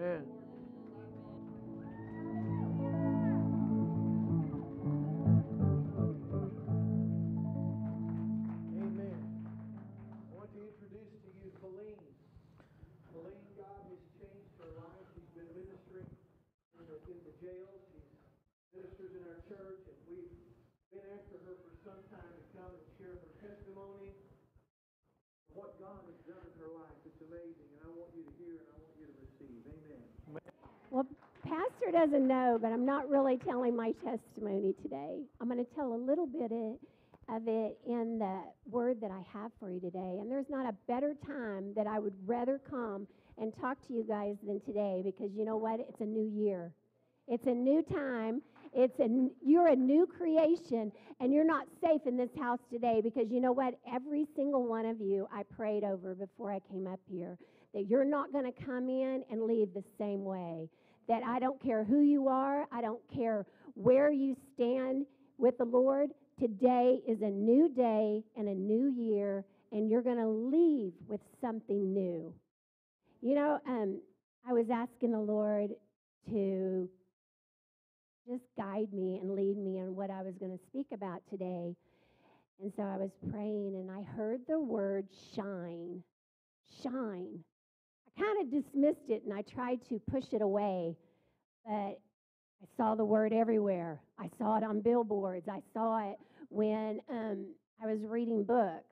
Amen. Amen. I want to introduce to you Faline. Faline, God has changed her life. She's been ministering in the jail. She's ministers in our church, and we've been after her for some time to come and share her testimony of what God has done in her life. It's amazing, and I want you to hear and I want you to receive. Amen. Well, Pastor doesn't know, but I'm not really telling my testimony today. I'm going to tell a little bit of it in the word that I have for you today. And there's not a better time that I would rather come and talk to you guys than today, because you know what? It's a new year. It's a new time. You're a new creation, and you're not safe in this house today, because you know what? Every single one of you I prayed over before I came up here, that you're not going to come in and leave the same way. That I don't care who you are. I don't care where you stand with the Lord. Today is a new day and a new year, and you're going to leave with something new. You know, I was asking the Lord to just guide me and lead me in what I was going to speak about today. And so I was praying, and I heard the word shine. Shine. I kind of dismissed it, and I tried to push it away, but I saw the word everywhere. I saw it on billboards. I saw it when I was reading books.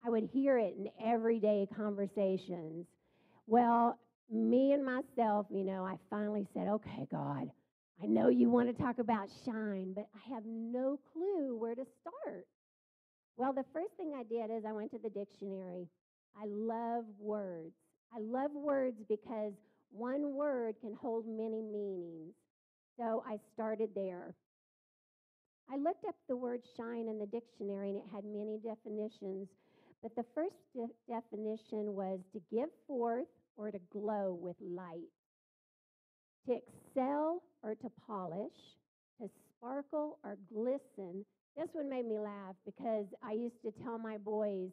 I would hear it in everyday conversations. Well, me and myself, I finally said, okay, God, I know you want to talk about shine, but I have no clue where to start. Well, the first thing I did is I went to the dictionary. I love words. I love words because one word can hold many meanings. So I started there. I looked up the word shine in the dictionary, and it had many definitions. But the first definition was to give forth or to glow with light, to excel or to polish, to sparkle or glisten. This one made me laugh because I used to tell my boys,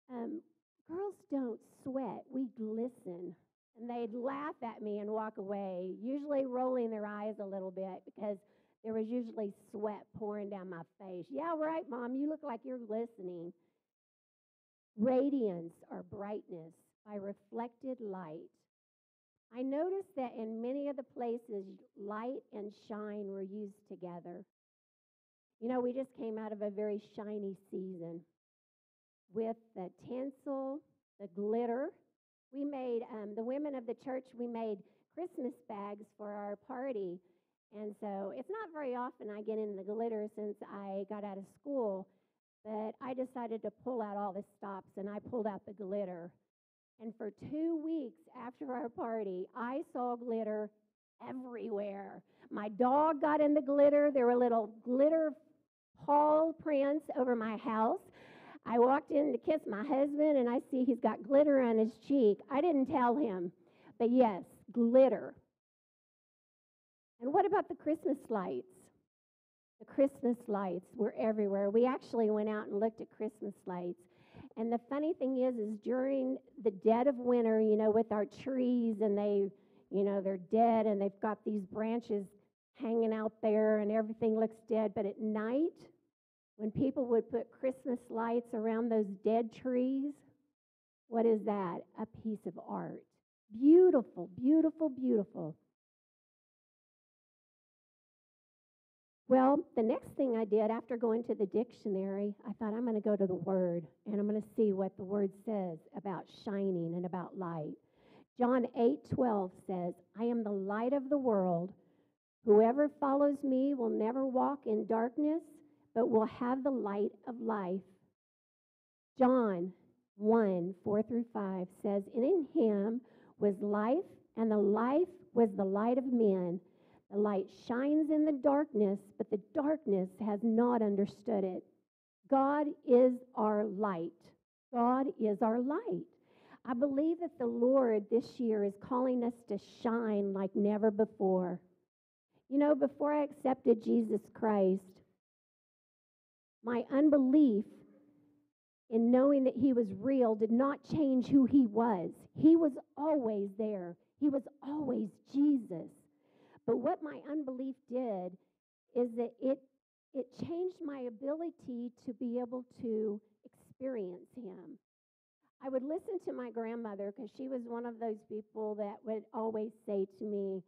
girls don't sweat, we glisten. And they'd laugh at me and walk away, usually rolling their eyes a little bit because there was usually sweat pouring down my face. Yeah, right, Mom, you look like you're glistening. Radiance or brightness by reflected light. I noticed that in many of the places, light and shine were used together. You know, we just came out of a very shiny season with the tinsel, the glitter. We made, the women of the church, we made Christmas bags for our party. And so it's not very often I get in the glitter since I got out of school, but I decided to pull out all the stops, and I pulled out the glitter. And for 2 weeks after our party, I saw glitter everywhere. My dog got in the glitter. There were little glitter paw prints over my house. I walked in to kiss my husband, and I see he's got glitter on his cheek. I didn't tell him, but yes, glitter. And what about the Christmas lights? The Christmas lights were everywhere. We actually went out and looked at Christmas lights. And the funny thing is during the dead of winter, with our trees, and they're dead, and they've got these branches hanging out there, and everything looks dead. But at night, when people would put Christmas lights around those dead trees, what is that? A piece of art. Beautiful, beautiful, beautiful. Well, the next thing I did after going to the dictionary, I thought I'm going to go to the Word, and I'm going to see what the Word says about shining and about light. John 8:12 says, I am the light of the world. Whoever follows me will never walk in darkness, but will have the light of life. John 1:4-5 says, and in him was life, and the life was the light of men. The light shines in the darkness, but the darkness has not understood it. God is our light. God is our light. I believe that the Lord this year is calling us to shine like never before. Before I accepted Jesus Christ, my unbelief in knowing that he was real did not change who he was. He was always there. He was always Jesus. But what my unbelief did is that it changed my ability to be able to experience him. I would listen to my grandmother because she was one of those people that would always say to me,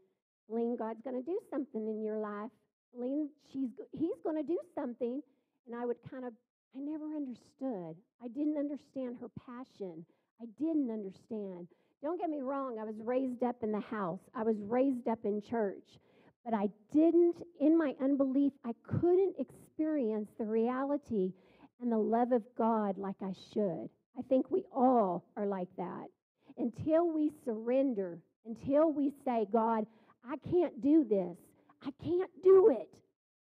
Faline, God's going to do something in your life. Faline, he's going to do something. And I would I never understood. I didn't understand her passion. I didn't understand. Don't get me wrong, I was raised up in the house. I was raised up in church. But I didn't, in my unbelief, I couldn't experience the reality and the love of God like I should. I think we all are like that. Until we surrender, until we say, God, I can't do this. I can't do it.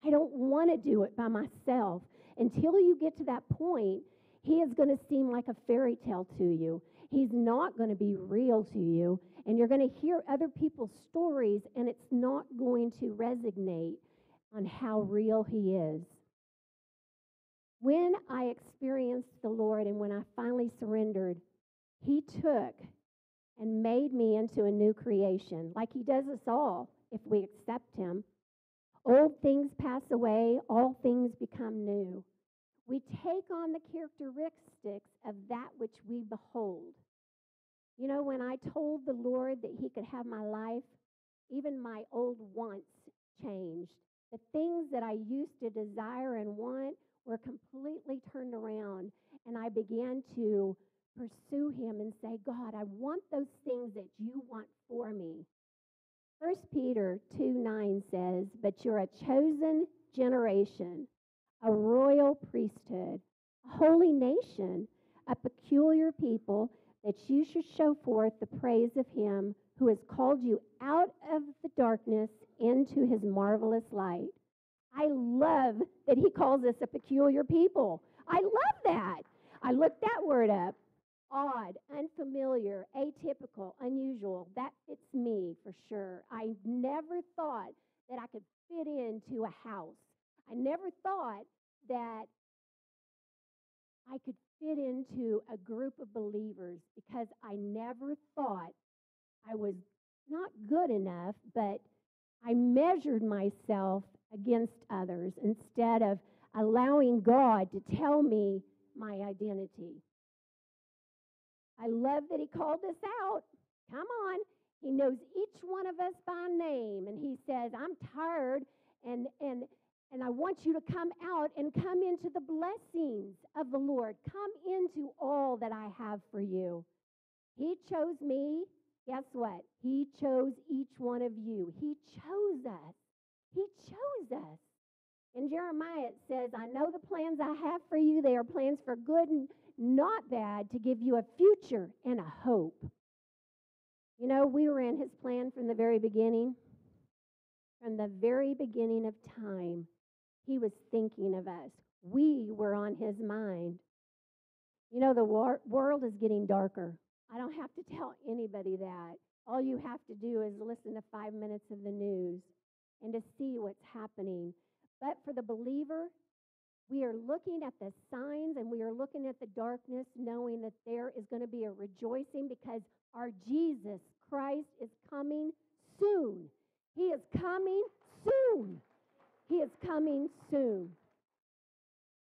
I don't want to do it by myself. Until you get to that point, he is going to seem like a fairy tale to you. He's not going to be real to you. And you're going to hear other people's stories, and it's not going to resonate on how real he is. When I experienced the Lord and when I finally surrendered, he took and made me into a new creation, like he does us all if we accept him. Old things pass away, all things become new. We take on the characteristics of that which we behold. You know, when I told the Lord that he could have my life, even my old wants changed. The things that I used to desire and want were completely turned around, and I began to pursue him and say, God, I want those things that you want for me. 1 Peter 2:9 says, but you're a chosen generation, a royal priesthood, a holy nation, a peculiar people, that you should show forth the praise of him who has called you out of the darkness into his marvelous light. I love that he calls us a peculiar people. I love that. I looked that word up. Odd, unfamiliar, atypical, unusual. That fits me for sure. I never thought that I could fit into a house. I never thought that I could fit into a group of believers because I never thought I was not good enough, but I measured myself against others instead of allowing God to tell me my identity. I love that he called us out. Come on. He knows each one of us by name, and he says, I'm tired, and I want you to come out and come into the blessings of the Lord. Come into all that I have for you. He chose me. Guess what? He chose each one of you. He chose us. He chose us. In Jeremiah, it says, I know the plans I have for you. They are plans for good and not bad, to give you a future and a hope. You know, we were in his plan from the very beginning. From the very beginning of time, he was thinking of us. We were on his mind. You know, the world is getting darker. I don't have to tell anybody that. All you have to do is listen to 5 minutes of the news and to see what's happening. But for the believer, we are looking at the signs and we are looking at the darkness, knowing that there is going to be a rejoicing because our Jesus Christ is coming soon. He is coming soon. He is coming soon.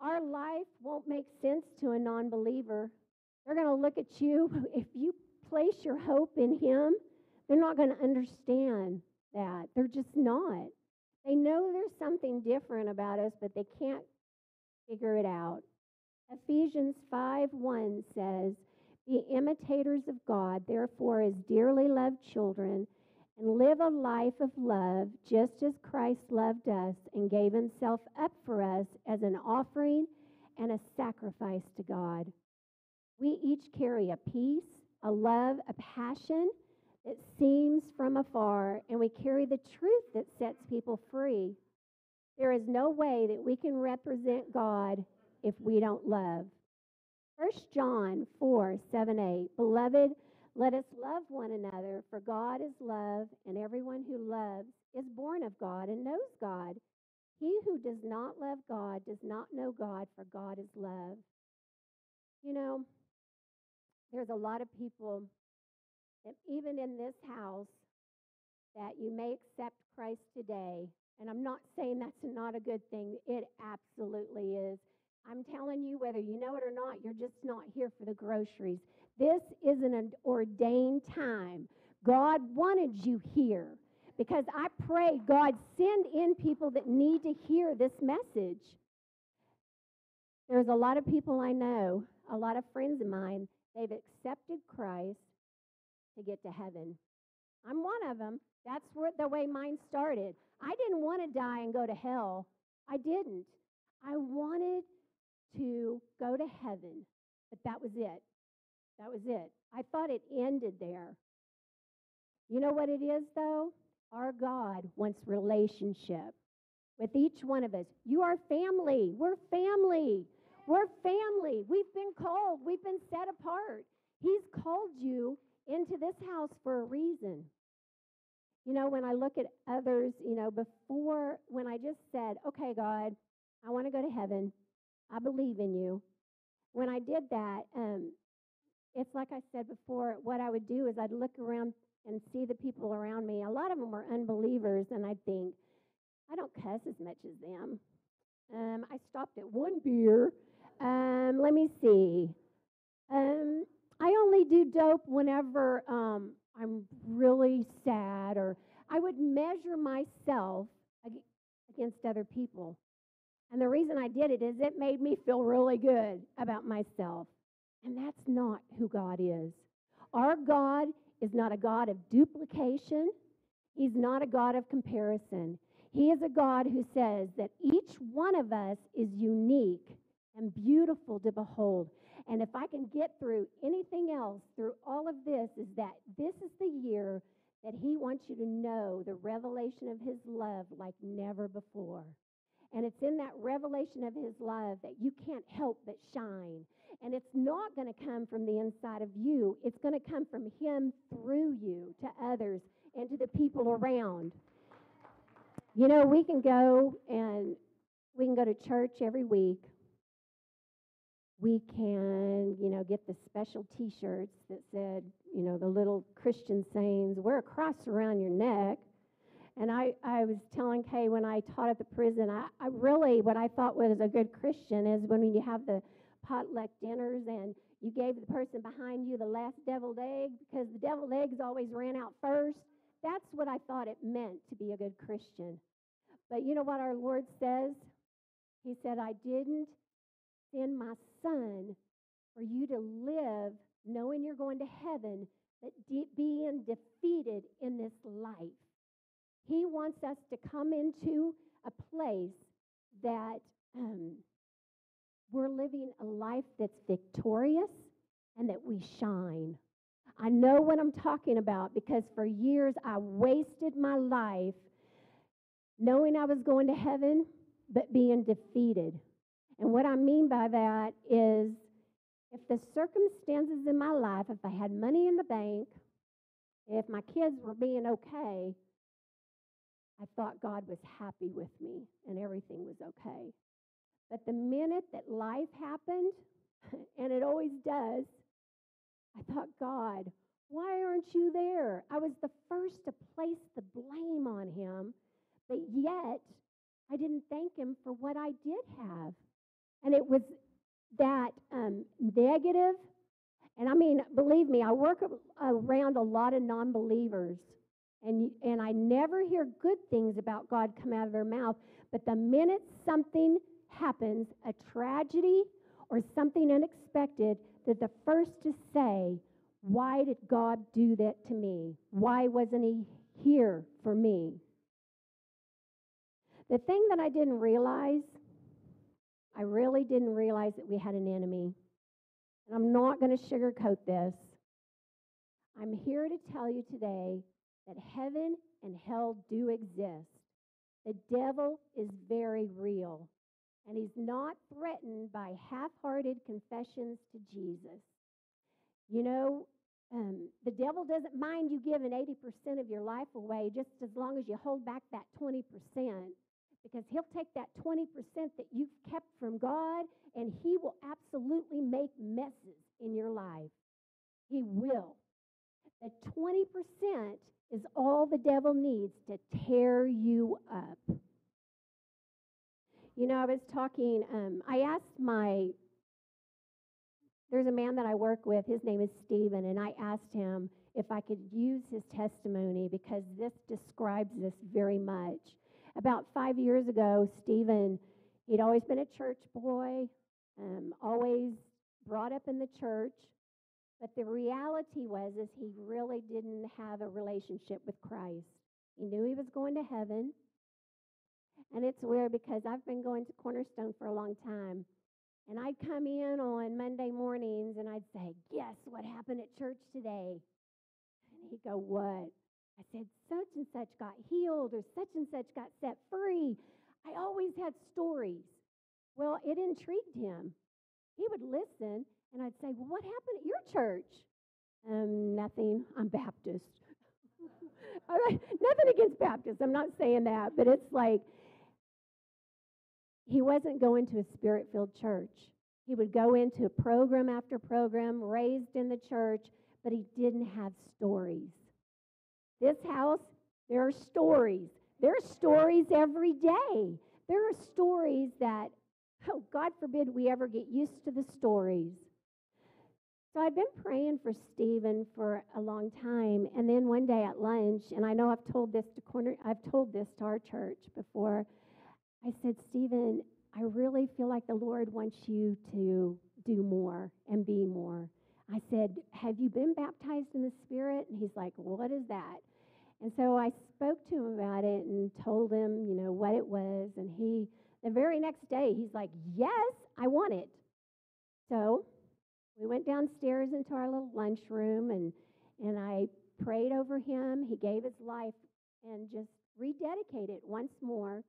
Our life won't make sense to a non-believer. They're going to look at you. If you place your hope in him, they're not going to understand that. They're just not. They know there's something different about us, but they can't figure it out. Ephesians 5:1 says, be imitators of God, therefore, as dearly loved children, and live a life of love, just as Christ loved us and gave himself up for us as an offering and a sacrifice to God. We each carry a peace, a love, a passion that seems from afar, and we carry the truth that sets people free. There is no way that we can represent God if we don't love. 1 John 4:7-8. Beloved, let us love one another, for God is love, and everyone who loves is born of God and knows God. He who does not love God does not know God, for God is love. You know, there's a lot of people that even in this house, that you may accept Christ today. And I'm not saying that's not a good thing. It absolutely is. I'm telling you, whether you know it or not, you're just not here for the groceries. This is an ordained time. God wanted you here because I pray, God, send in people that need to hear this message. There's a lot of people I know, a lot of friends of mine, they've accepted Christ to get to heaven. I'm one of them. That's the way mine started. I didn't want to die and go to hell. I didn't. I wanted to go to heaven, but that was it. That was it. I thought it ended there. You know what it is, though? Our God wants relationship with each one of us. You are family. We're family. We're family. We've been called. We've been set apart. He's called you into this house for a reason. You know, when I look at others, before, when I just said, okay, God, I want to go to heaven. I believe in you. When I did that, it's like I said before, what I would do is I'd look around and see the people around me. A lot of them were unbelievers, and I'd think, I don't cuss as much as them. I stopped at one beer. Let me see. I only do dope whenever I'm really sad, or I would measure myself against other people. And the reason I did it is it made me feel really good about myself. And that's not who God is. Our God is not a God of duplication. He's not a God of comparison. He is a God who says that each one of us is unique and beautiful to behold. And if I can get through anything else, through all of this, is that this is the year that He wants you to know the revelation of His love like never before. And it's in that revelation of His love that you can't help but shine. And it's not going to come from the inside of you. It's going to come from Him through you to others and to the people around. You know, we can go to church every week. We can, get the special T-shirts that said, the little Christian sayings, wear a cross around your neck. And I was telling Kay when I taught at the prison, I really, what I thought was a good Christian is when you have the potluck dinners and you gave the person behind you the last deviled egg because the deviled eggs always ran out first. That's what I thought it meant to be a good Christian. But you know what our Lord says? He said, I didn't send my Son for you to live knowing you're going to heaven, but being defeated in this life. He wants us to come into a place that we're living a life that's victorious and that we shine. I know what I'm talking about because for years I wasted my life knowing I was going to heaven, but being defeated. And what I mean by that is if the circumstances in my life, if I had money in the bank, if my kids were being okay, I thought God was happy with me and everything was okay. But the minute that life happened, and it always does, I thought, God, why aren't you there? I was the first to place the blame on Him, but yet I didn't thank Him for what I did have. And it was that negative, and I mean, believe me, I work around a lot of non-believers, and I never hear good things about God come out of their mouth, but the minute something happens, a tragedy or something unexpected, they're the first to say, why did God do that to me? Why wasn't He here for me? The thing that I didn't realize, I really didn't realize that we had an enemy. And I'm not going to sugarcoat this. I'm here to tell you today that heaven and hell do exist. The devil is very real, and he's not threatened by half-hearted confessions to Jesus. The devil doesn't mind you giving 80% of your life away just as long as you hold back that 20%, because he'll take that 20% that you've kept from God, and he will absolutely make messes in your life. He will. That 20% is all the devil needs to tear you up. You know, I was talking, I asked there's a man that I work with, his name is Stephen, and I asked him if I could use his testimony because this describes this very much. About 5 years ago, Stephen, he'd always been a church boy, always brought up in the church, but the reality is he really didn't have a relationship with Christ. He knew he was going to heaven, and it's weird because I've been going to Cornerstone for a long time. And I'd come in on Monday mornings and I'd say, guess what happened at church today? And he'd go, what? I said, such and such got healed or such and such got set free. I always had stories. Well, it intrigued him. He would listen and I'd say, well, what happened at your church? Nothing. I'm Baptist. All right. Nothing against Baptists. I'm not saying that, but it's like, he wasn't going to a spirit-filled church. He would go into program after program, raised in the church, but he didn't have stories. This house, there are stories. There are stories every day. There are stories that, oh, God forbid we ever get used to the stories. So I'd been praying for Stephen for a long time, and then one day at lunch, and I know I've told this to our church before. I said, Stephen, I really feel like the Lord wants you to do more and be more. I said, have you been baptized in the Spirit? And he's like, well, what is that? And so I spoke to him about it and told him, you know, what it was. And the very next day, he's like, yes, I want it. So we went downstairs into our little lunchroom, and I prayed over him. He gave his life and just rededicated once more.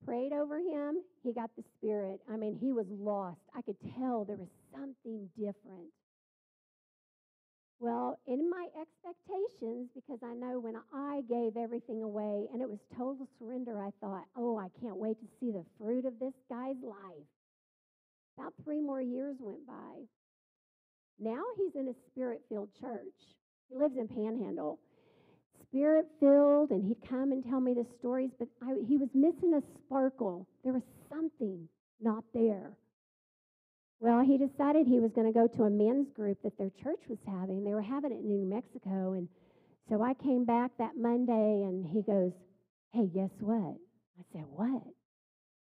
Prayed over him. He got the Spirit. I mean, he was lost. I could tell there was something different. Well, in my expectations, because I know when I gave everything away and it was total surrender, I thought, oh, I can't wait to see the fruit of this guy's life. About 3 more years went by. Now he's in a Spirit-filled church. He lives in Panhandle. Spirit-filled, and he'd come and tell me the stories, but he was missing a sparkle. There was something not there. Well, he decided he was going to go to a men's group that their church was having. They were having it in New Mexico, and so I came back that Monday, and he goes, hey, guess what? I said, what?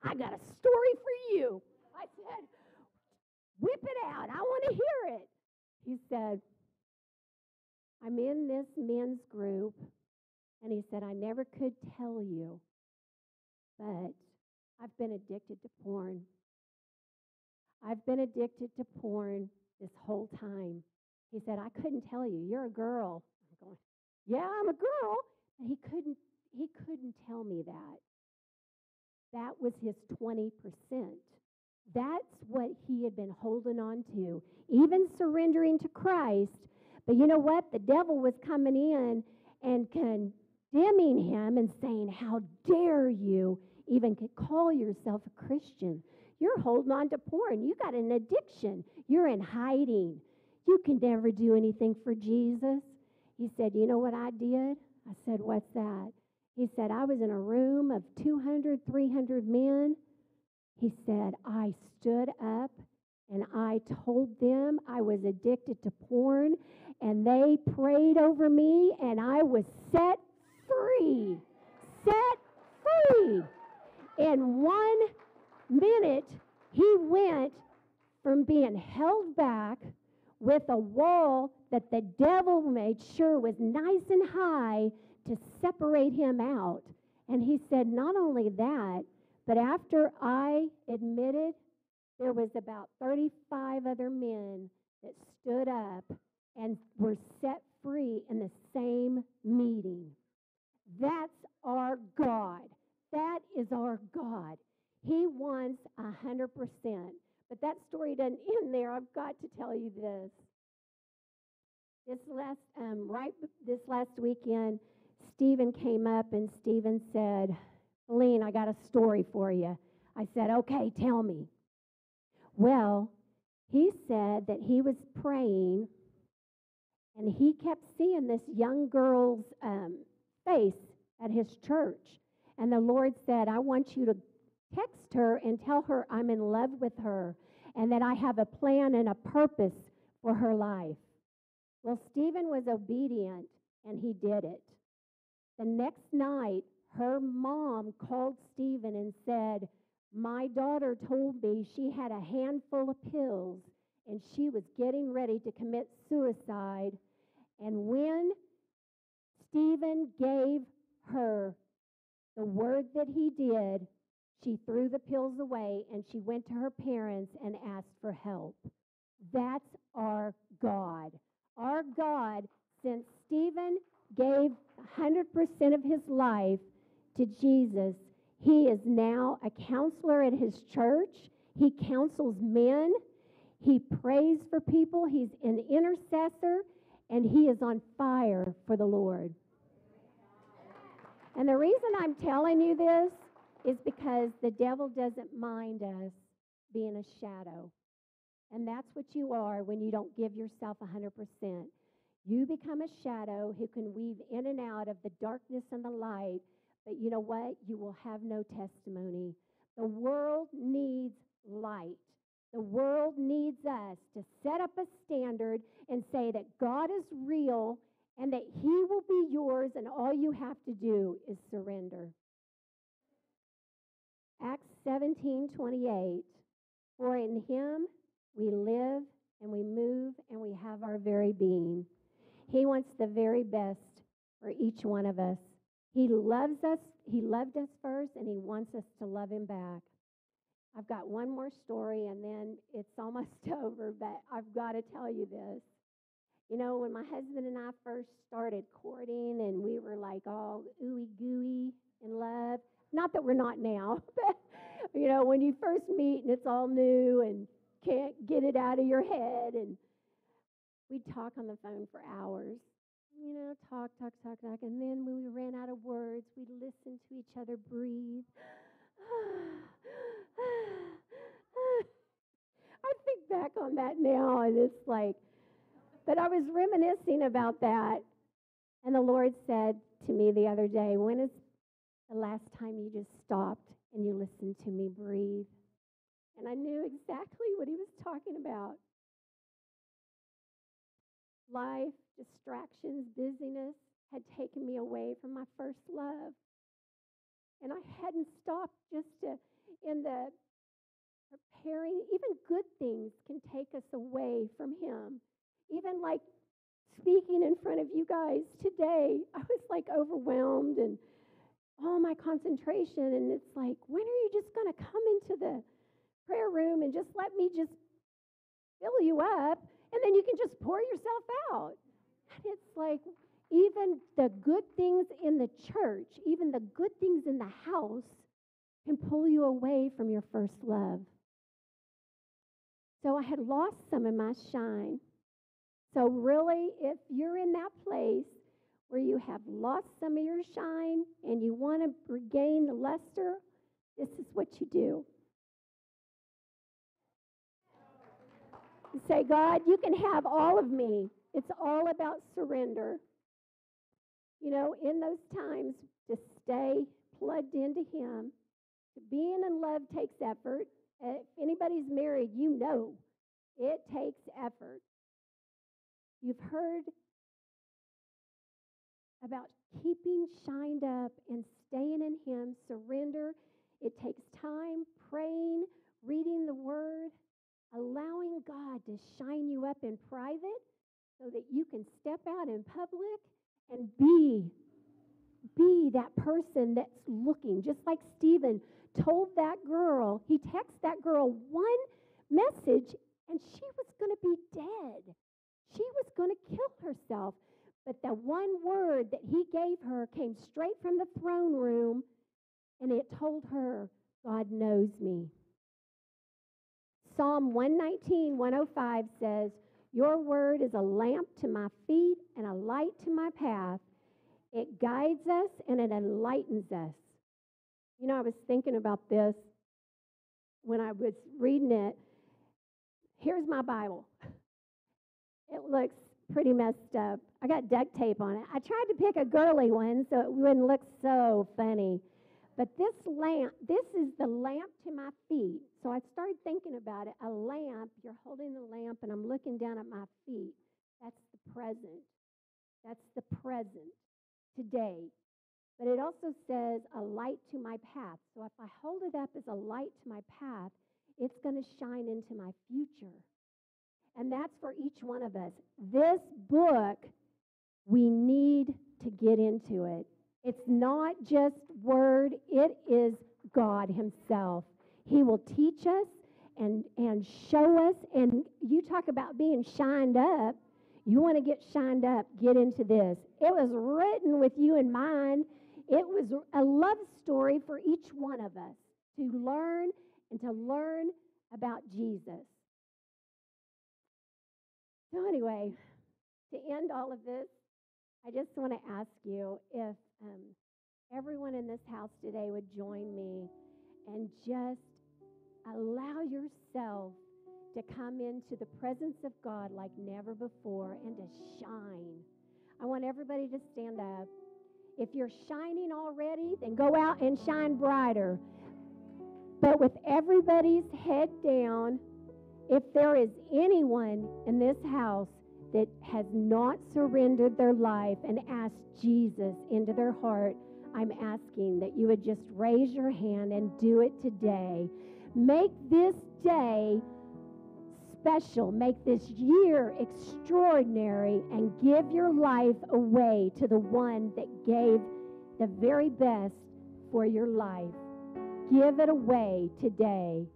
I got a story for you. I said, whip it out. I want to hear it. He said, I'm in this men's group, and he said, I never could tell you, but I've been addicted to porn. I've been addicted to porn this whole time. He said, I couldn't tell you. You're a girl. I'm going, yeah, I'm a girl. And he couldn't tell me that. That was his 20%. That's what he had been holding on to, even surrendering to Christ. But you know what? The devil was coming in and condemning him and saying, how dare you even call yourself a Christian? You're holding on to porn. You got an addiction. You're in hiding. You can never do anything for Jesus. He said, you know what I did? I said, what's that? He said, I was in a room of 200, 300 men. He said, I stood up and I told them I was addicted to porn, and they prayed over me, and I was set free. Set free. In 1 minute, he went from being held back with a wall that the devil made sure was nice and high to separate him out. And he said, not only that, but after I admitted, there was about 35 other men that stood up and were set free in the same meeting. That's our God. That is our God. He wants 100%. But that story doesn't end there. I've got to tell you this. This last weekend, Stephen came up and Stephen said, Faline, I got a story for you. I said, okay, tell me. Well, he said that he was praying And he kept seeing this young girl's face at his church. And the Lord said, I want you to text her and tell her I'm in love with her and that I have a plan and a purpose for her life. Well, Stephen was obedient, and he did it. The next night, her mom called Stephen and said, my daughter told me she had a handful of pills and she was getting ready to commit suicide. And when Stephen gave her the word that he did, she threw the pills away and she went to her parents and asked for help. That's our God. Our God, since Stephen gave 100% of his life to Jesus, he is now a counselor at his church. He counsels men. He prays for people. He's an intercessor, and he is on fire for the Lord. And the reason I'm telling you this is because the devil doesn't mind us being a shadow. And that's what you are when you don't give yourself 100%. You become a shadow who can weave in and out of the darkness and the light. But you know what? You will have no testimony. The world needs light. The world needs us to set up a standard and say that God is real and that he will be yours, and all you have to do is surrender. Acts 17:28. For in him we live and we move and we have our very being. He wants the very best for each one of us. He loves us. He loved us first, and he wants us to love him back. I've got one more story, and then it's almost over, but I've got to tell you this. You know, when my husband and I first started courting, and we were like all ooey gooey in love, not that we're not now, but, you know, when you first meet and it's all new and can't get it out of your head, and we'd talk on the phone for hours. You know, talk, and then when we ran out of words, we'd listen to each other breathe. I think back on that now, and it's like, but I was reminiscing about that, and the Lord said to me the other day, when is the last time you just stopped and you listened to me breathe? And I knew exactly what he was talking about. Life, distractions, busyness had taken me away from my first love. And I hadn't stopped just in the preparing. Even good things can take us away from him. Even like speaking in front of you guys today, I was like overwhelmed and all my concentration. And it's like, when are you just going to come into the prayer room and just let me just fill you up? And then you can just pour yourself out. And it's like, even the good things in the church, even the good things in the house can pull you away from your first love. So I had lost some of my shine. So really, if you're in that place where you have lost some of your shine and you want to regain the luster, this is what you do. You say, God, you can have all of me. It's all about surrender. You know, in those times, to stay plugged into him. Being in love takes effort. If anybody's married, you know it takes effort. You've heard about keeping shined up and staying in him, surrender. It takes time, praying, reading the word, allowing God to shine you up in private so that you can step out in public and be that person that's looking. Just like Stephen told that girl, he texted that girl one message and she was going to be dead. She was going to kill herself. But the one word that he gave her came straight from the throne room, and it told her, God knows me. Psalm 119:105 says, your word is a lamp to my feet and a light to my path. It guides us and it enlightens us. You know, I was thinking about this when I was reading it. Here's my Bible. It looks pretty messed up. I got duct tape on it. I tried to pick a girly one so it wouldn't look so funny. But this is the lamp to my feet. So I started thinking about it. A lamp, you're holding the lamp, and I'm looking down at my feet. That's the present. That's the present today. But it also says a light to my path. So if I hold it up as a light to my path, it's going to shine into my future. And that's for each one of us. This book, we need to get into it. It's not just word, it is God himself. He will teach us and show us. And you talk about being shined up. You want to get shined up, get into this. It was written with you in mind. It was a love story for each one of us to learn about Jesus. So anyway, to end all of this, I just want to ask you if everyone in this house today would join me and just allow yourself to come into the presence of God like never before and to shine. I want everybody to stand up. If you're shining already, then go out and shine brighter. But with everybody's head down, if there is anyone in this house that has not surrendered their life and asked Jesus into their heart, I'm asking that you would just raise your hand and do it today. Make this day special. Make this year extraordinary and give your life away to the one that gave the very best for your life. Give it away today.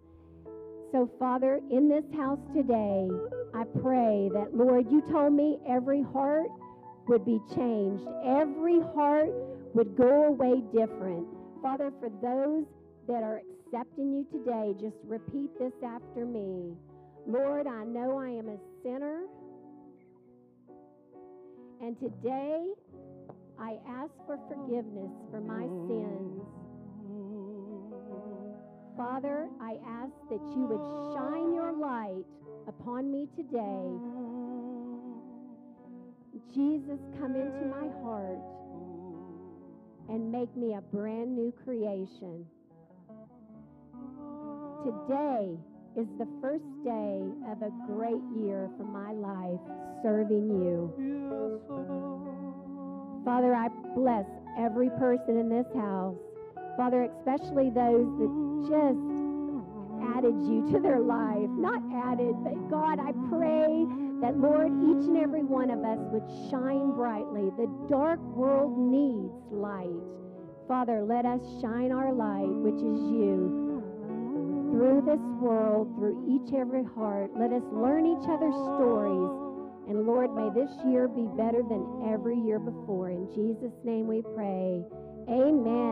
So, Father, in this house today, I pray that, Lord, you told me every heart would be changed. Every heart would go away different. Father, for those that are accepting you today, just repeat this after me. Lord, I know I am a sinner, and today I ask for forgiveness for my sins. Father, I ask that you would shine your light upon me today. Jesus, come into my heart and make me a brand new creation. Today is the first day of a great year for my life serving you. Father, I bless every person in this house. Father, especially those that just added you to their life. Not added, but God, I pray that, Lord, each and every one of us would shine brightly. The dark world needs light. Father, let us shine our light, which is you, through this world, through each every heart. Let us learn each other's stories. And Lord, may this year be better than every year before. In Jesus' name we pray. Amen.